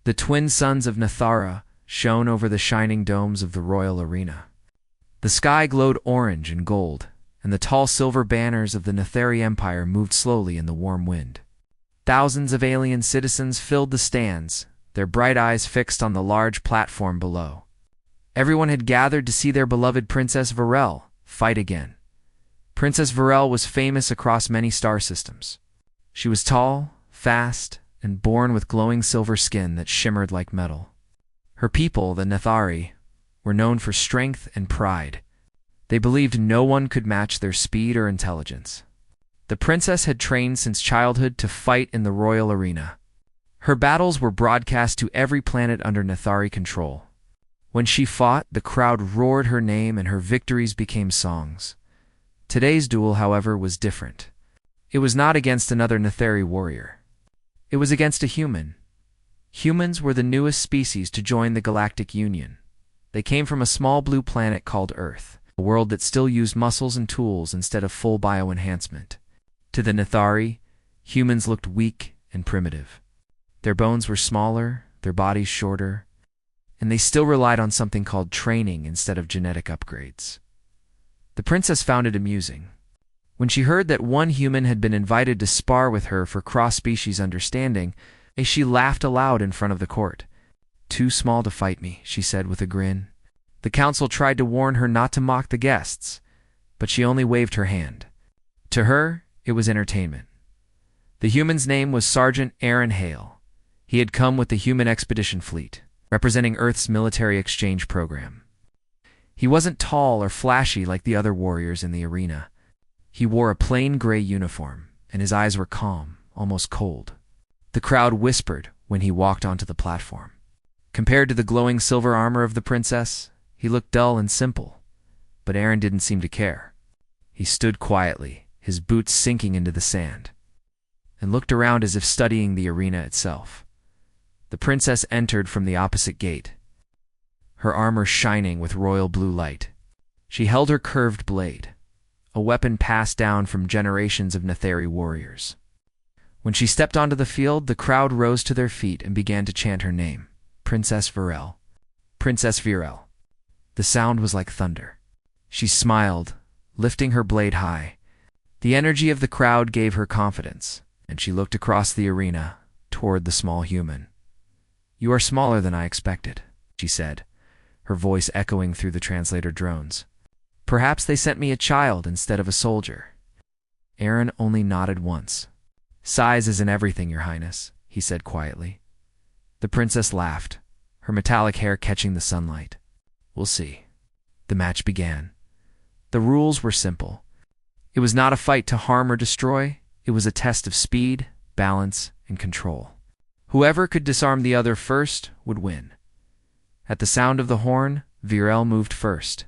The twin suns of NetNarrator shone over the shining domes of the royal arena. The sky glowed orange and gold, and the tall silver banners of the Netheri Empire moved slowly in the warm wind. Thousands of alien citizens filled the stands, their bright eyes fixed on the large platform below. Everyone had gathered to see their beloved Princess Varel fight again. Princess Varel was famous across many star systems. She was tall, fast, and born with glowing silver skin that shimmered like metal. Her people, the Nethari, were known for strength and pride. They believed no one could match their speed or intelligence. The princess had trained since childhood to fight in the royal arena. Her battles were broadcast to every planet under Nethari control. When she fought, the crowd roared her name and her victories became songs. Today's duel, however, was different. It was not against another Netheri warrior. It was against a human. Humans were the newest species to join the Galactic Union. They came from a small blue planet called Earth, a world that still used muscles and tools instead of full bioenhancement. To the Nethari, humans looked weak and primitive. Their bones were smaller, their bodies shorter, and they still relied on something called training instead of genetic upgrades. The princess found it amusing. When she heard that one human had been invited to spar with her for cross-species understanding, she laughed aloud in front of the court. "Too small to fight me," she said with a grin. The council tried to warn her not to mock the guests, but she only waved her hand. To her, it was entertainment. The human's name was Sergeant Aaron Hale. He had come with the Human Expedition Fleet, representing Earth's military exchange program. He wasn't tall or flashy like the other warriors in the arena. He wore a plain gray uniform, and his eyes were calm, almost cold. The crowd whispered when he walked onto the platform. Compared to the glowing silver armor of the princess, he looked dull and simple, but Aaron didn't seem to care. He stood quietly, his boots sinking into the sand, and looked around as if studying the arena itself. The princess entered from the opposite gate, her armor shining with royal blue light. She held her curved blade, a weapon passed down from generations of Netheri warriors. When she stepped onto the field, the crowd rose to their feet and began to chant her name, Princess Varel. Princess Varel. The sound was like thunder. She smiled, lifting her blade high. The energy of the crowd gave her confidence, and she looked across the arena toward the small human. "You are smaller than I expected," she said, her voice echoing through the translator drones. "Perhaps they sent me a child instead of a soldier." Aaron only nodded once. "Size isn't everything, Your Highness," he said quietly. The princess laughed, her metallic hair catching the sunlight. "We'll see." The match began. The rules were simple. It was not a fight to harm or destroy. It was a test of speed, balance, and control. Whoever could disarm the other first would win. At the sound of the horn, Varel moved first.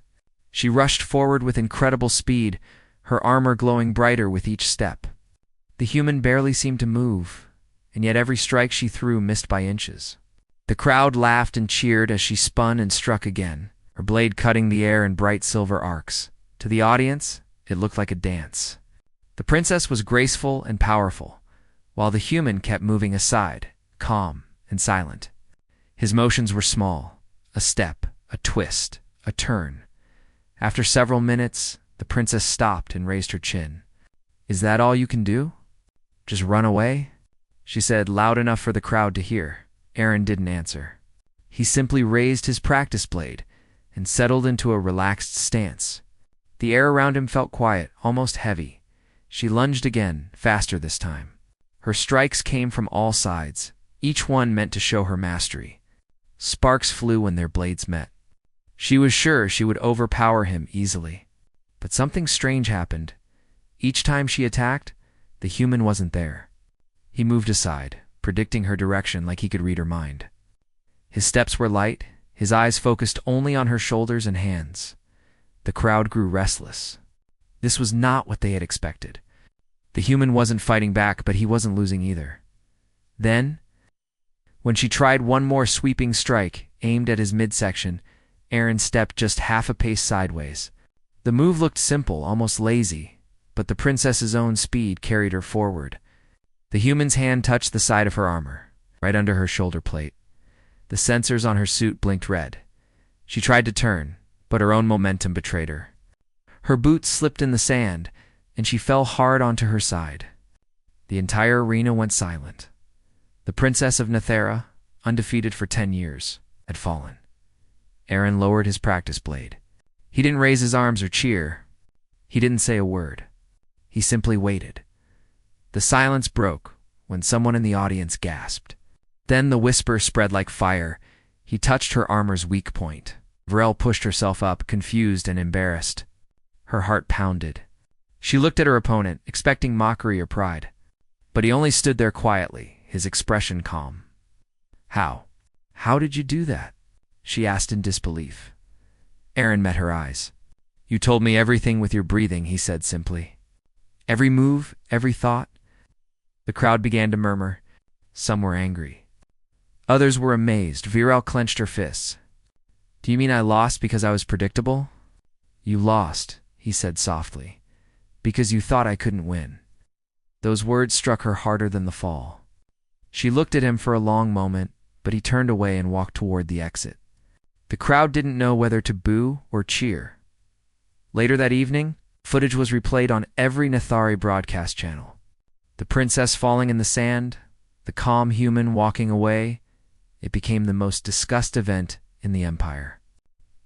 She rushed forward with incredible speed, her armor glowing brighter with each step. The human barely seemed to move, and yet every strike she threw missed by inches. The crowd laughed and cheered as she spun and struck again, her blade cutting the air in bright silver arcs. To the audience, it looked like a dance. The princess was graceful and powerful, while the human kept moving aside, calm and silent. His motions were small, a step, a twist, a turn. After several minutes, the princess stopped and raised her chin. "Is that all you can do? Just run away?" she said, loud enough for the crowd to hear. Aaron didn't answer. He simply raised his practice blade and settled into a relaxed stance. The air around him felt quiet, almost heavy. She lunged again, faster this time. Her strikes came from all sides, each one meant to show her mastery. Sparks flew when their blades met. She was sure she would overpower him easily. But something strange happened. Each time she attacked, the human wasn't there. He moved aside, predicting her direction like he could read her mind. His steps were light, his eyes focused only on her shoulders and hands. The crowd grew restless. This was not what they had expected. The human wasn't fighting back, but he wasn't losing either. Then, when she tried one more sweeping strike, aimed at his midsection, Aaron stepped just half a pace sideways. The move looked simple, almost lazy, but the princess's own speed carried her forward. The human's hand touched the side of her armor, right under her shoulder plate. The sensors on her suit blinked red. She tried to turn, but her own momentum betrayed her. Her boots slipped in the sand, and she fell hard onto her side. The entire arena went silent. The Princess of NetNarrator, undefeated for 10 years, had fallen. Aaron lowered his practice blade. He didn't raise his arms or cheer. He didn't say a word. He simply waited. The silence broke when someone in the audience gasped. Then the whisper spread like fire. He touched her armor's weak point. Varel pushed herself up, confused and embarrassed. Her heart pounded. She looked at her opponent, expecting mockery or pride. But he only stood there quietly, his expression calm. How did you do that?" she asked in disbelief. Aaron met her eyes. "You told me everything with your breathing," he said simply. "Every move, every thought." The crowd began to murmur. Some were angry. Others were amazed. Varel clenched her fists. "Do you mean I lost because I was predictable?" "You lost," he said softly, "because you thought I couldn't win." Those words struck her harder than the fall. She looked at him for a long moment, but he turned away and walked toward the exit. The crowd didn't know whether to boo or cheer. Later that evening, footage was replayed on every NetNarrator broadcast channel. The princess falling in the sand, the calm human walking away. It became the most discussed event in the Empire.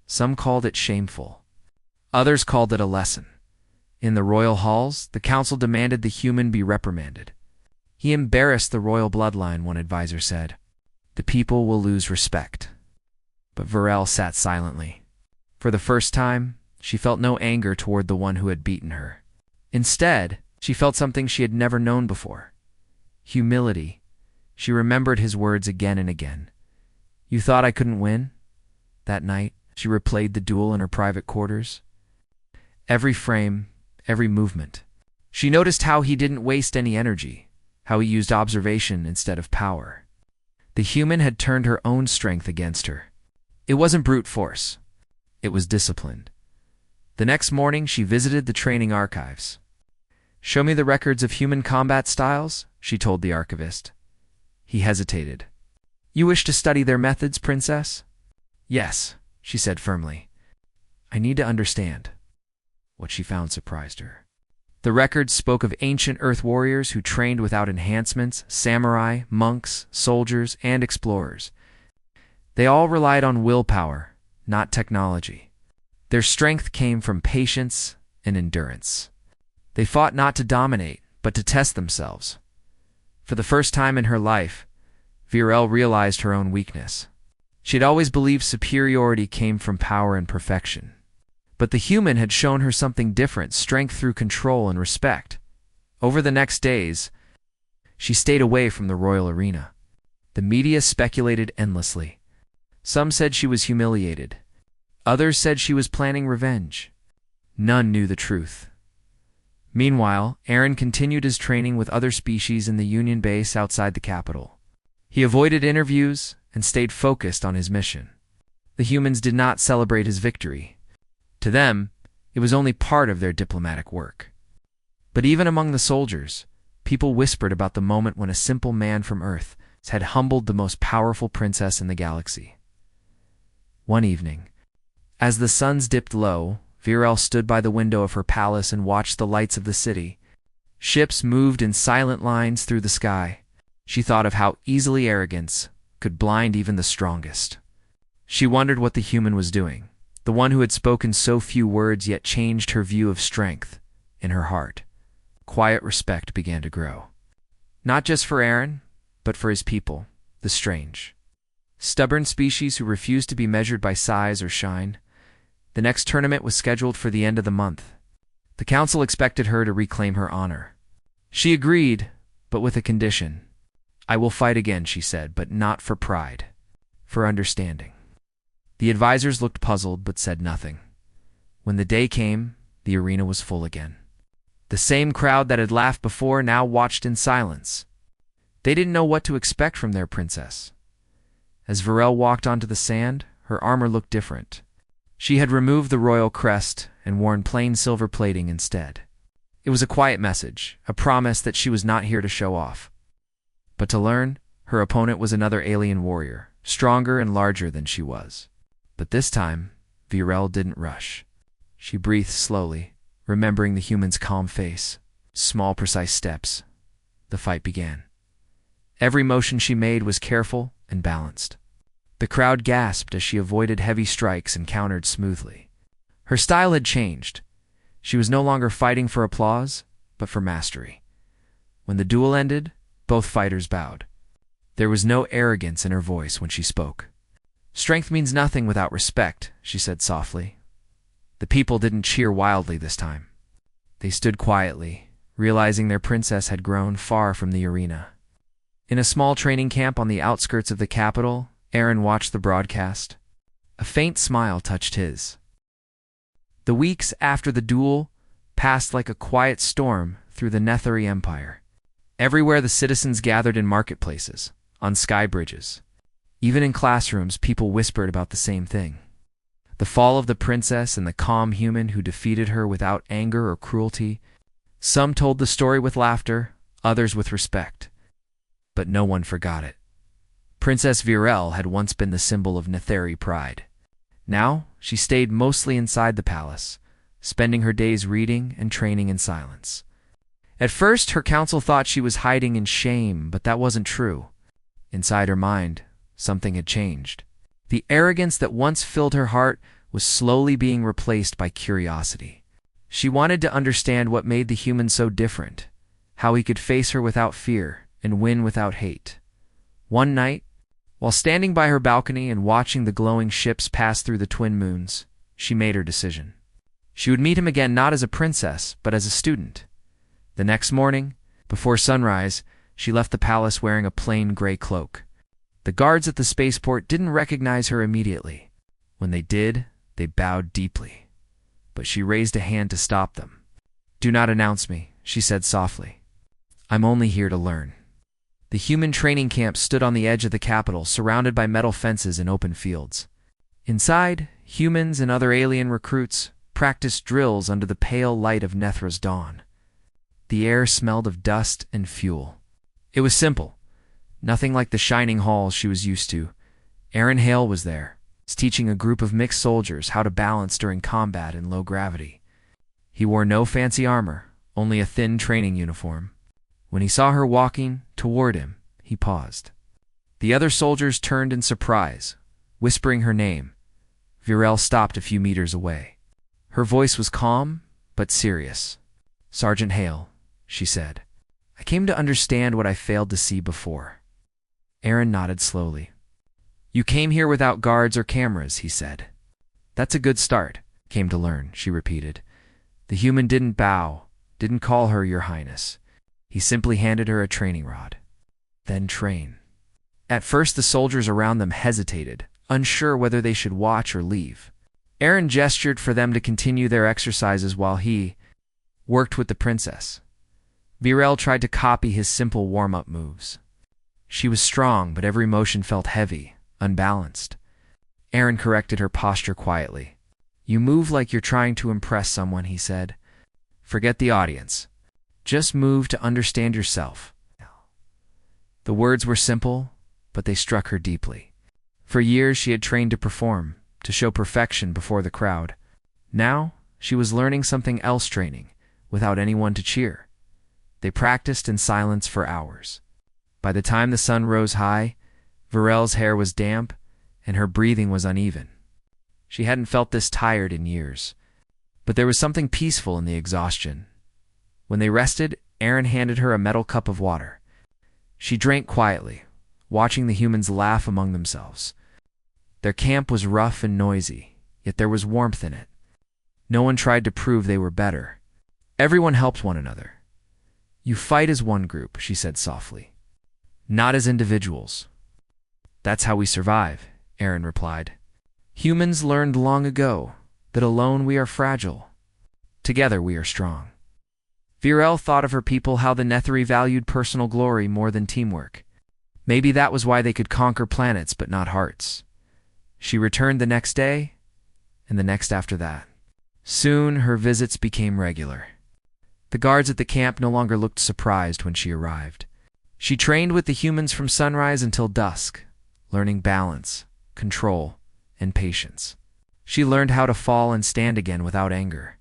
Some called it shameful. Others called it a lesson. In the royal halls, the council demanded the human be reprimanded. "He embarrassed the royal bloodline," one advisor said. "The people will lose respect." But Varel sat silently. For the first time, she felt no anger toward the one who had beaten her. Instead, she felt something she had never known before. Humility. She remembered his words again and again. "You thought I couldn't win?" That night, she replayed the duel in her private quarters. Every frame, every movement. She noticed how he didn't waste any energy, how he used observation instead of power. The human had turned her own strength against her. It wasn't brute force. It was disciplined. The next morning, she visited the training archives. "Show me the records of human combat styles," she told the archivist. He hesitated. "You wish to study their methods, princess?" "Yes," she said firmly. "I need to understand." What she found surprised her. The records spoke of ancient Earth warriors who trained without enhancements, samurai, monks, soldiers, and explorers. They all relied on willpower, not technology. Their strength came from patience and endurance. They fought not to dominate, but to test themselves. For the first time in her life, Varel realized her own weakness. She had always believed superiority came from power and perfection. But the human had shown her something different, strength through control and respect. Over the next days, she stayed away from the royal arena. The media speculated endlessly. Some said she was humiliated. Others said she was planning revenge. None knew the truth. Meanwhile, Aaron continued his training with other species in the Union base outside the capital. He avoided interviews and stayed focused on his mission. The humans did not celebrate his victory. To them, it was only part of their diplomatic work. But even among the soldiers, people whispered about the moment when a simple man from Earth had humbled the most powerful princess in the galaxy. One evening, as the suns dipped low, Varel stood by the window of her palace and watched the lights of the city. Ships moved in silent lines through the sky. She thought of how easily arrogance could blind even the strongest. She wondered what the human was doing. The one who had spoken so few words yet changed her view of strength. In her heart, quiet respect began to grow. Not just for Aaron, but for his people, the strange. Stubborn species who refused to be measured by size or shine. The next tournament was scheduled for the end of the month. The council expected her to reclaim her honor. She agreed, but with a condition. "I will fight again," she said, "but not for pride, for understanding." The advisors looked puzzled but said nothing. When the day came, the arena was full again. The same crowd that had laughed before now watched in silence. They didn't know what to expect from their princess. As Varel walked onto the sand, her armor looked different. She had removed the royal crest and worn plain silver plating instead. It was a quiet message, a promise that she was not here to show off. But to learn, her opponent was another alien warrior, stronger and larger than she was. But this time, Virel didn't rush. She breathed slowly, remembering the human's calm face. Small, precise steps. The fight began. Every motion she made was careful and balanced. The crowd gasped as she avoided heavy strikes and countered smoothly. Her style had changed. She was no longer fighting for applause, but for mastery. When the duel ended, both fighters bowed. There was no arrogance in her voice when she spoke. "Strength means nothing without respect," she said softly. The people didn't cheer wildly this time. They stood quietly, realizing their princess had grown far from the arena. In a small training camp on the outskirts of the capital, Aaron watched the broadcast. A faint smile touched his. The weeks after the duel passed like a quiet storm through the Netheri Empire. Everywhere the citizens gathered in marketplaces, on sky bridges. Even in classrooms, people whispered about the same thing. The fall of the princess and the calm human who defeated her without anger or cruelty. Some told the story with laughter, others with respect. But no one forgot it. Princess Virel had once been the symbol of Netheri pride. Now, she stayed mostly inside the palace, spending her days reading and training in silence. At first, her council thought she was hiding in shame, but that wasn't true. Inside her mind, something had changed. The arrogance that once filled her heart was slowly being replaced by curiosity. She wanted to understand what made the human so different, how he could face her without fear and win without hate. One night, while standing by her balcony and watching the glowing ships pass through the twin moons, she made her decision. She would meet him again not as a princess, but as a student. The next morning, before sunrise, she left the palace wearing a plain gray cloak. The guards at the spaceport didn't recognize her immediately. When they did, they bowed deeply. But she raised a hand to stop them. "Do not announce me," she said softly. "I'm only here to learn." The human training camp stood on the edge of the capital, surrounded by metal fences and open fields. Inside, humans and other alien recruits practiced drills under the pale light of Nethra's dawn. The air smelled of dust and fuel. It was simple. Nothing like the shining halls she was used to. Aaron Hale was there, teaching a group of mixed soldiers how to balance during combat in low gravity. He wore no fancy armor, only a thin training uniform. When he saw her walking toward him, he paused. The other soldiers turned in surprise, whispering her name. Virel stopped a few meters away. Her voice was calm, but serious. "Sergeant Hale," she said. "I came to understand what I failed to see before." Aaron nodded slowly. "You came here without guards or cameras," he said. "That's a good start." "Came to learn," she repeated. The human didn't bow, didn't call her Your Highness. He simply handed her a training rod. "Then train." At first, the soldiers around them hesitated, unsure whether they should watch or leave. Aaron gestured for them to continue their exercises while he worked with the princess. Virel tried to copy his simple warm-up moves. She was strong, but every motion felt heavy, unbalanced. Aaron corrected her posture quietly. "You move like you're trying to impress someone," he said. "Forget the audience. Just move to understand yourself." The words were simple, but they struck her deeply. For years she had trained to perform, to show perfection before the crowd. Now she was learning something else, training, without anyone to cheer. They practiced in silence for hours. By the time the sun rose high, Virel's hair was damp and her breathing was uneven. She hadn't felt this tired in years. But there was something peaceful in the exhaustion. When they rested, Aaron handed her a metal cup of water. She drank quietly, watching the humans laugh among themselves. Their camp was rough and noisy, yet there was warmth in it. No one tried to prove they were better. Everyone helped one another. "You fight as one group," she said softly. "Not as individuals." "That's how we survive," Aaron replied. "Humans learned long ago that alone we are fragile. Together we are strong." Virel thought of her people, how the Netheri valued personal glory more than teamwork. Maybe that was why they could conquer planets but not hearts. She returned the next day, and the next after that. Soon her visits became regular. The guards at the camp no longer looked surprised when she arrived. She trained with the humans from sunrise until dusk, learning balance, control, and patience. She learned how to fall and stand again without anger.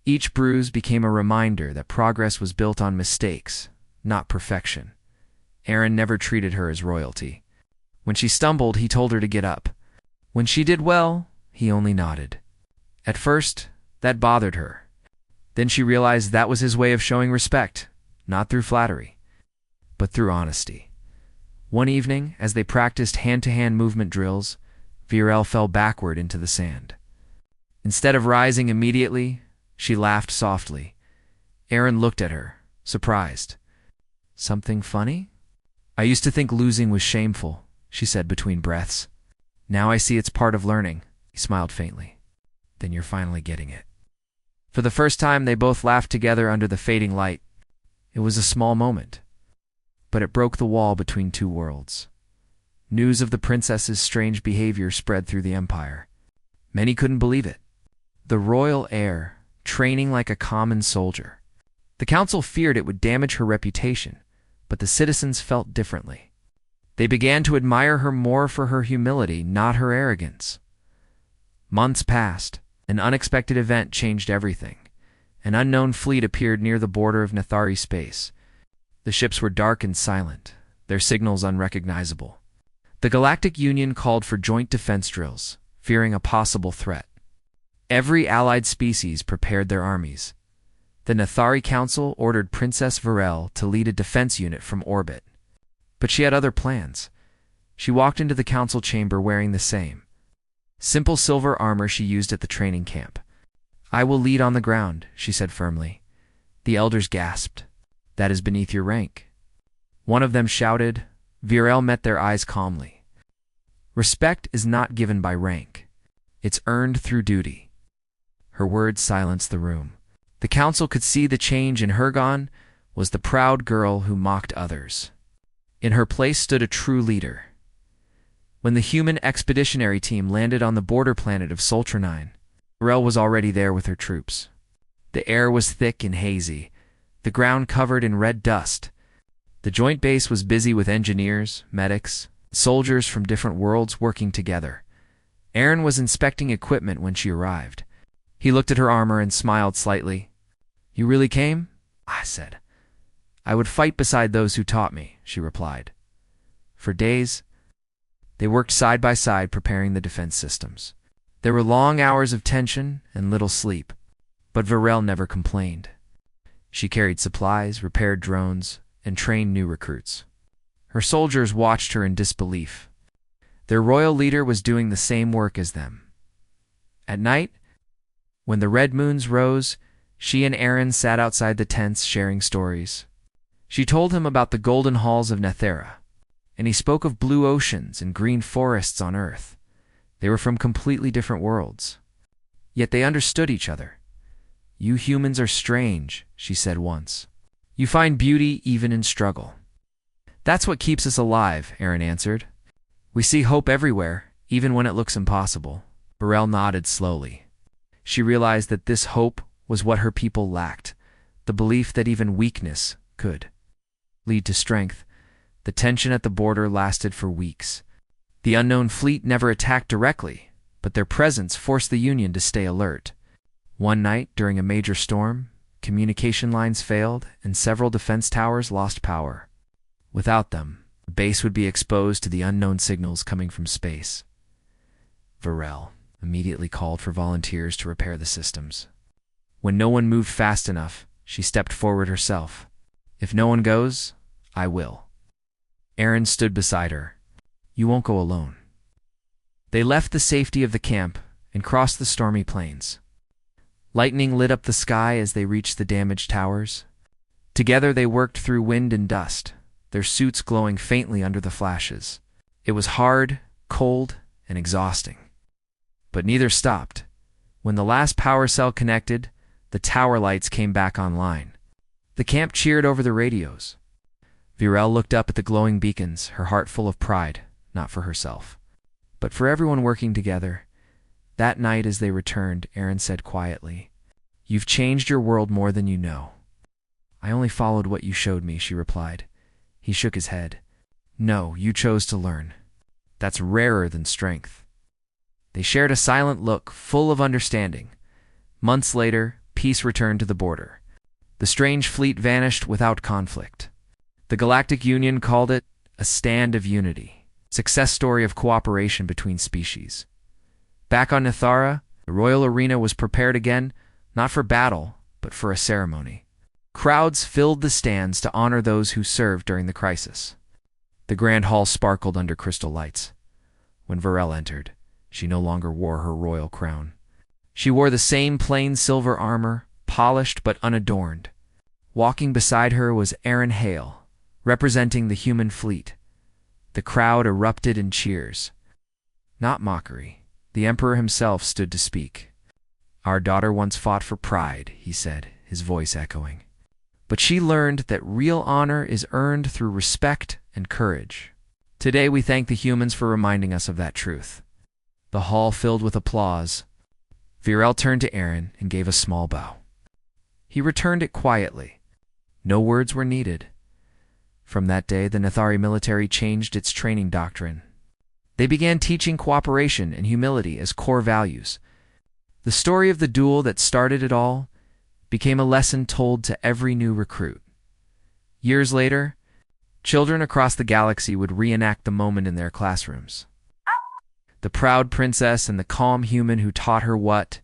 Each bruise became a reminder that progress was built on mistakes, not perfection. Aaron never treated her as royalty. When she stumbled, he told her to get up. When she did well, he only nodded. At first, that bothered her. Then she realized that was his way of showing respect, not through flattery, but through honesty. One evening, as they practiced hand-to-hand movement drills, Virel fell backward into the sand. Instead of rising immediately, she laughed softly. Aaron looked at her, surprised. "Something funny?" "I used to think losing was shameful," she said between breaths. "Now I see it's part of learning." He smiled faintly. "Then you're finally getting it." For the first time, they both laughed together under the fading light. It was a small moment, but it broke the wall between two worlds. News of the princess's strange behavior spread through the empire. Many couldn't believe it. The royal heir, training like a common soldier. The council feared it would damage her reputation, but the citizens felt differently. They began to admire her more for her humility, not her arrogance. Months passed. An unexpected event changed everything. An unknown fleet appeared near the border of Nathari space. The ships were dark and silent, their signals unrecognizable. The Galactic Union called for joint defense drills, fearing a possible threat. Every allied species prepared their armies. The Nathari Council ordered Princess Virel to lead a defense unit from orbit. But she had other plans. She walked into the council chamber wearing the same simple silver armor she used at the training camp. "I will lead on the ground," she said firmly. The elders gasped. "That is beneath your rank." One of them shouted. Virel met their eyes calmly. "Respect is not given by rank. It's earned through duty." Her words silenced the room. The council could see the change in Hergon was the proud girl who mocked others. In her place stood a true leader. When the human expeditionary team landed on the border planet of Soltranine, Virel was already there with her troops. The air was thick and hazy, the ground covered in red dust. The joint base was busy with engineers, medics, soldiers from different worlds working together. Aaron was inspecting equipment when she arrived. He looked at her armor and smiled slightly. "You really came?" I said. "I would fight beside those who taught me," she replied. For days, they worked side by side preparing the defense systems. There were long hours of tension and little sleep, but Virel never complained. She carried supplies, repaired drones, and trained new recruits. Her soldiers watched her in disbelief. Their royal leader was doing the same work as them. At night, when the red moons rose, she and Aaron sat outside the tents sharing stories. She told him about the golden halls of Nethera, and he spoke of blue oceans and green forests on Earth. They were from completely different worlds. Yet they understood each other. "You humans are strange," she said once. "You find beauty even in struggle." "That's what keeps us alive," Aaron answered. "We see hope everywhere, even when it looks impossible." Virel nodded slowly. She realized that this hope was what her people lacked, the belief that even weakness could lead to strength. The tension at the border lasted for weeks. The unknown fleet never attacked directly, but their presence forced the Union to stay alert. One night, during a major storm, communication lines failed and several defense towers lost power. Without them, the base would be exposed to the unknown signals coming from space. Virel immediately called for volunteers to repair the systems. When no one moved fast enough, she stepped forward herself. "If no one goes, I will." Aaron stood beside her. "You won't go alone." They left the safety of the camp and crossed the stormy plains. Lightning lit up the sky as they reached the damaged towers. Together they worked through wind and dust, their suits glowing faintly under the flashes. It was hard, cold, and exhausting. But neither stopped. When the last power cell connected, the tower lights came back online. The camp cheered over the radios. Virel looked up at the glowing beacons, her heart full of pride, not for herself, but for everyone working together. That night as they returned, Aaron said quietly, "You've changed your world more than you know." "I only followed what you showed me," she replied. He shook his head. "No, you chose to learn." that's rarer than strength. They shared a silent look, full of understanding. Months later, peace returned to the border. The strange fleet vanished without conflict. The Galactic Union called it a stand of unity, success story of cooperation between species. Back on Nethara, the royal arena was prepared again, not for battle, but for a ceremony. Crowds filled the stands to honor those who served during the crisis. The grand hall sparkled under crystal lights. When Varel entered, she no longer wore her royal crown. She wore the same plain silver armor, polished but unadorned. Walking beside her was Aaron Hale, representing the human fleet. The crowd erupted in cheers. Not mockery. The Emperor himself stood to speak. "Our daughter once fought for pride," he said, his voice echoing. "But she learned that real honor is earned through respect and courage. Today we thank the humans for reminding us of that truth." The hall filled with applause. Virel turned to Aaron and gave a small bow. He returned it quietly. No words were needed. From that day, the Nethari military changed its training doctrine. They began teaching cooperation and humility as core values. The story of the duel that started it all became a lesson told to every new recruit. Years later, children across the galaxy would reenact the moment in their classrooms. The proud princess and the calm human who taught her what